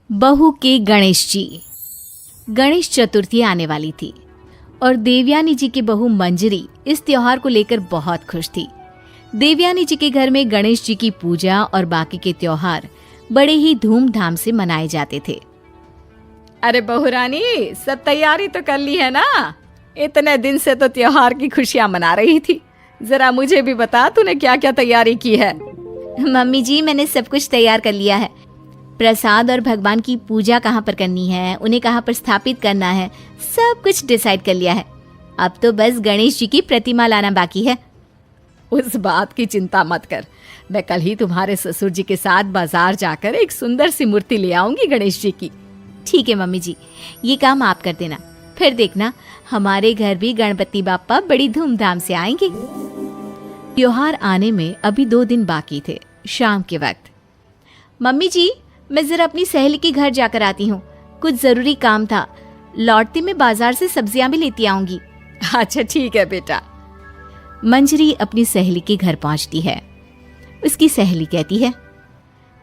बहू के गणेश जी। गणेश चतुर्थी आने वाली थी और देवयानी जी की बहू मंजरी इस त्योहार को लेकर बहुत खुश थी। देवयानी जी के घर में गणेश जी की पूजा और बाकी के त्योहार बड़े ही धूमधाम से मनाए जाते थे। अरे बहू रानी, सब तैयारी तो कर ली है ना? इतने दिन से तो त्योहार की खुशियां मना रही थी। जरा मुझे भी बता, तूने क्या क्या तैयारी की है? मम्मी जी, मैंने सब कुछ तैयार कर लिया है। प्रसाद और भगवान की पूजा कहाँ पर करनी है, उन्हें कहाँ पर स्थापित करना है, सब कुछ डिसाइड कर लिया है। अब तो बस गणेश जी की प्रतिमा लाना बाकी है। उस बात की चिंता मत कर, मैं कल ही तुम्हारे ससुर जी के साथ बाजार जाकर एक सुंदर सी मूर्ति ले आऊंगी गणेश जी की। ठीक है मम्मी जी, ये काम आप कर देना। फिर देखना, हमारे घर भी गणपति बाप्पा बड़ी धूमधाम से आएंगे। त्योहार आने में अभी 2 दिन बाकी थे। शाम के वक्त, मम्मी जी, मैं जरा अपनी सहेली के घर जाकर आती हूँ, कुछ जरूरी काम था। लौटते में बाजार से सब्जियां भी लेती आऊंगी। अच्छा ठीक है बेटा। मंजरी अपनी सहेली के घर पहुंचती है। उसकी सहेली कहती है,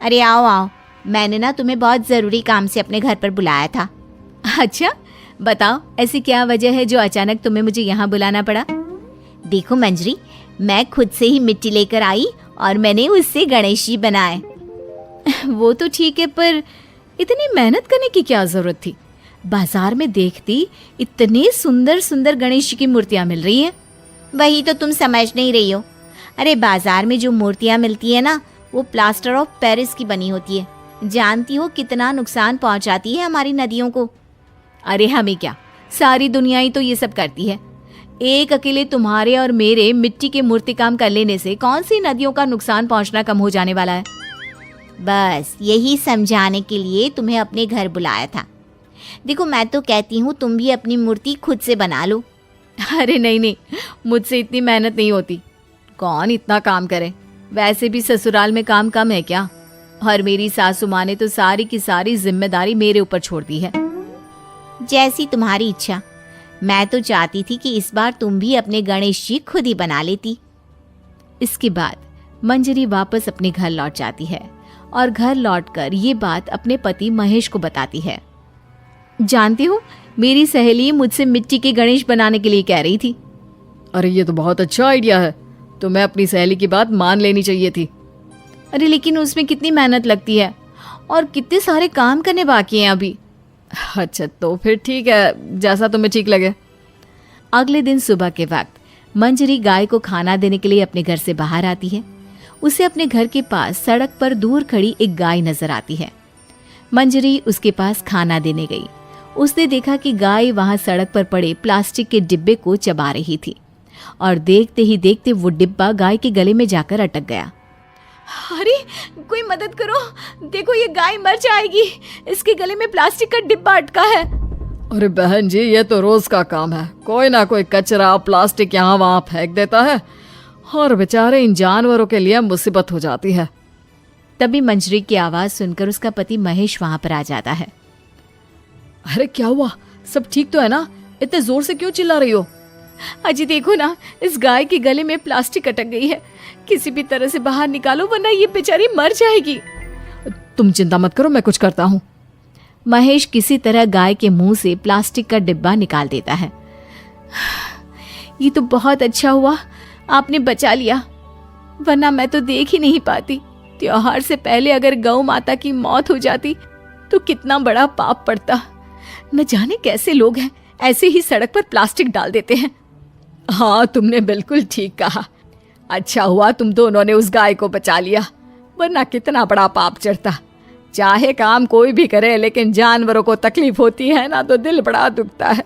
अरे आओ आओ, मैंने ना तुम्हें बहुत जरूरी काम से अपने घर पर बुलाया था। अच्छा बताओ, ऐसी क्या वजह है जो अचानक तुम्हें मुझे यहाँ बुलाना पड़ा? देखो मंजरी, मैं खुद से ही मिट्टी लेकर आई और मैंने उससे गणेश जी बनाए। वो तो ठीक है, पर इतनी मेहनत करने की क्या जरूरत थी? बाजार में देखती इतने सुंदर सुंदर गणेश जी की मूर्तियां मिल रही हैं। वही तो तुम समझ नहीं रही हो। अरे बाजार में जो मूर्तियां मिलती है ना, वो प्लास्टर ऑफ पेरिस की बनी होती है। जानती हो कितना नुकसान पहुंचाती है हमारी नदियों को। अरे हमें क्या, सारी दुनिया ही तो ये सब करती है। एक अकेले तुम्हारे और मेरे मिट्टी के मूर्ति काम कर लेने से कौन सी नदियों का नुकसान पहुंचना कम हो जाने वाला है? बस यही समझाने के लिए तुम्हें अपने घर बुलाया था। देखो, मैं तो कहती हूँ तुम भी अपनी मूर्ति खुद से बना लो। अरे नहीं नहीं, मुझसे इतनी मेहनत नहीं होती। कौन इतना काम करे? वैसे भी ससुराल में काम कम है क्या? और मेरी सासू माँ ने तो सारी की सारी जिम्मेदारी मेरे ऊपर छोड़ दी है। जैसी तुम्हारी इच्छा। मैं तो चाहती थी कि इस बार तुम भी अपने गणेश जी खुद ही बना लेती। इसके बाद मंजरी वापस अपने घर लौट जाती है और घर लौटकर ये बात अपने पति महेश को बताती है। जानती हो, मेरी सहेली मुझसे मिट्टी के गणेश बनाने के लिए कह रही थी। अरे ये तो बहुत अच्छा आइडिया है, तुम्हें अपनी सहेली की बात मान लेनी चाहिए थी। अरे लेकिन उसमें कितनी मेहनत लगती है और कितने सारे काम करने बाकी हैं अभी। अच्छा तो फिर ठीक है, जैसा तुम्हें ठीक लगे। अगले दिन सुबह के वक्त मंजरी गाय को खाना देने के लिए अपने घर से बाहर आती है। उसे अपने घर के पास सड़क पर दूर खड़ी एक गाय नजर आती है। मंजरी उसके पास खाना देने गई। उसने देखा कि गाय वहां सड़क पर पड़े प्लास्टिक के डिब्बे को चबा रही थी और देखते ही देखते वो डिब्बा गाय के गले में जाकर अटक गया। अरे कोई मदद करो, देखो ये गाय मर जाएगी, इसके गले में प्लास्टिक का डिब्बा अटका है। अरे बहन जी, ये तो रोज का काम है। कोई ना कोई कचरा प्लास्टिक यहाँ वहाँ फेंक देता है और बेचारे इन जानवरों के लिए मुसीबत हो जाती है। तभी मंजरी की आवाज सुनकर उसका पति महेश वहां पर आ जाता है। अरे क्या हुआ? सब ठीक तो है ना? इतने जोर से क्यों चिल्ला रही हो? अजी देखो ना, इस गाय के गले में प्लास्टिक अटक गई है। किसी भी तरह से बाहर निकालो, वरना ये बेचारी मर जाएगी। तुम चिंता मत करो, मैं कुछ करता हूँ। महेश किसी तरह गाय के मुंह से प्लास्टिक का डिब्बा निकाल देता है। ये तो बहुत अच्छा हुआ, आपने बचा लिया, वरना मैं तो देख ही नहीं पाती। त्योहार से पहले अगर गौ माता की मौत हो जाती तो कितना बड़ा पाप पड़ता। न जाने कैसे लोग हैं, ऐसे ही सड़क पर प्लास्टिक डाल देते हैं। हाँ, तुमने बिल्कुल ठीक कहा। अच्छा हुआ तुम दोनों ने उस गाय को बचा लिया, वरना कितना बड़ा पाप चढ़ता। चाहे काम कोई भी करे, लेकिन जानवरों को तकलीफ होती है ना, तो दिल बड़ा दुखता है।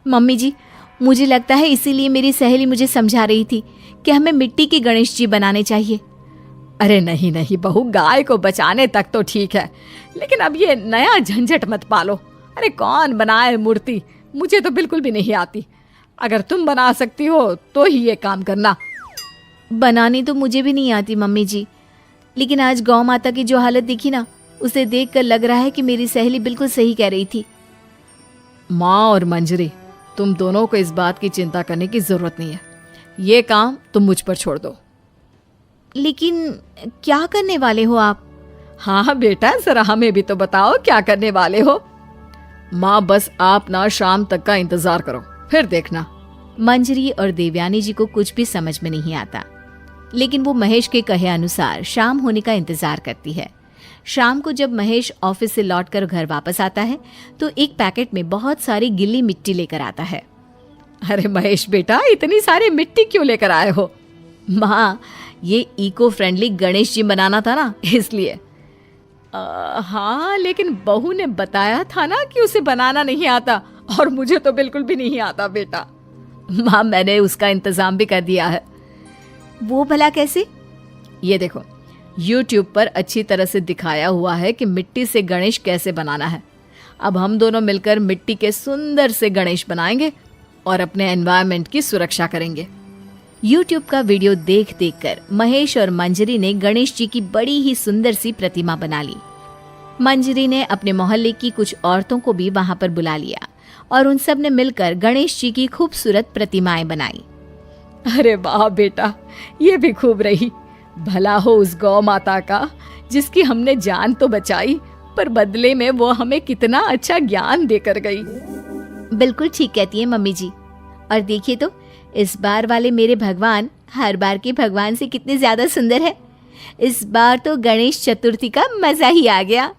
मम्मी जी, मुझे लगता है इसीलिए मेरी सहेली मुझे समझा रही थी कि हमें मिट्टी के गणेश जी बनाने चाहिए। अरे नहीं नहीं बहू, गाय को बचाने तक तो ठीक है, लेकिन अब ये नया झंझट मत पालो। अरे कौन बनाए मूर्ति? मुझे तो बिल्कुल भी नहीं आती। अगर तुम बना सकती हो तो ही ये काम करना। बनानी तो मुझे भी नहीं आती मम्मी जी, लेकिन आज गौ माता की जो हालत दिखी ना, उसे देखकर लग रहा है कि मेरी सहेली बिल्कुल सही कह रही थी। माँ और मंजरी, तुम दोनों को इस बात की चिंता करने की जरूरत नहीं है। ये काम तुम मुझ पर छोड़ दो। लेकिन क्या करने वाले हो आप? हाँ बेटा, जरा हमें भी तो बताओ क्या करने वाले हो। माँ बस आप ना शाम तक का इंतजार करो, फिर देखना। मंजरी और देवयानी जी को कुछ भी समझ में नहीं आता, लेकिन वो महेश के कहे अनुसार शाम होने का इंतजार करती है। शाम को जब महेश ऑफिस से लौटकर घर वापस आता है तो एक पैकेट में बहुत सारी गिल्ली मिट्टी लेकर आता है। अरे महेश बेटा, इतनी सारी मिट्टी क्यों लेकर आए हो? माँ, ये इको फ्रेंडली गणेश जी बनाना था ना, इसलिए। हाँ, लेकिन बहू ने बताया था ना कि उसे बनाना नहीं आता, और मुझे तो बिल्कुल भी नहीं आता बेटा। माँ, मैंने उसका इंतजाम भी कर दिया है। वो भला कैसे? ये देखो, YouTube पर अच्छी तरह से दिखाया हुआ है कि मिट्टी से गणेश कैसे बनाना है। अब हम दोनों मिलकर मिट्टी के सुंदर से गणेश बनाएंगे और अपने एनवायरनमेंट की सुरक्षा करेंगे। YouTube का वीडियो देख देख कर महेश और मंजरी ने गणेश जी की बड़ी ही सुंदर सी प्रतिमा बना ली। मंजरी ने अपने मोहल्ले की कुछ औरतों को भी वहां पर बुला लिया और उन सब ने मिलकर गणेश जी की खूबसूरत प्रतिमाएं बनाई। अरे वाह बेटा, ये भी खूब रही। भला हो उस गौ माता का, जिसकी हमने जान तो बचाई, पर बदले में वो हमें कितना अच्छा ज्ञान देकर गई। बिल्कुल ठीक कहती है मम्मी जी। और देखिए तो, इस बार वाले मेरे भगवान हर बार के भगवान से कितने ज्यादा सुंदर है। इस बार तो गणेश चतुर्थी का मजा ही आ गया।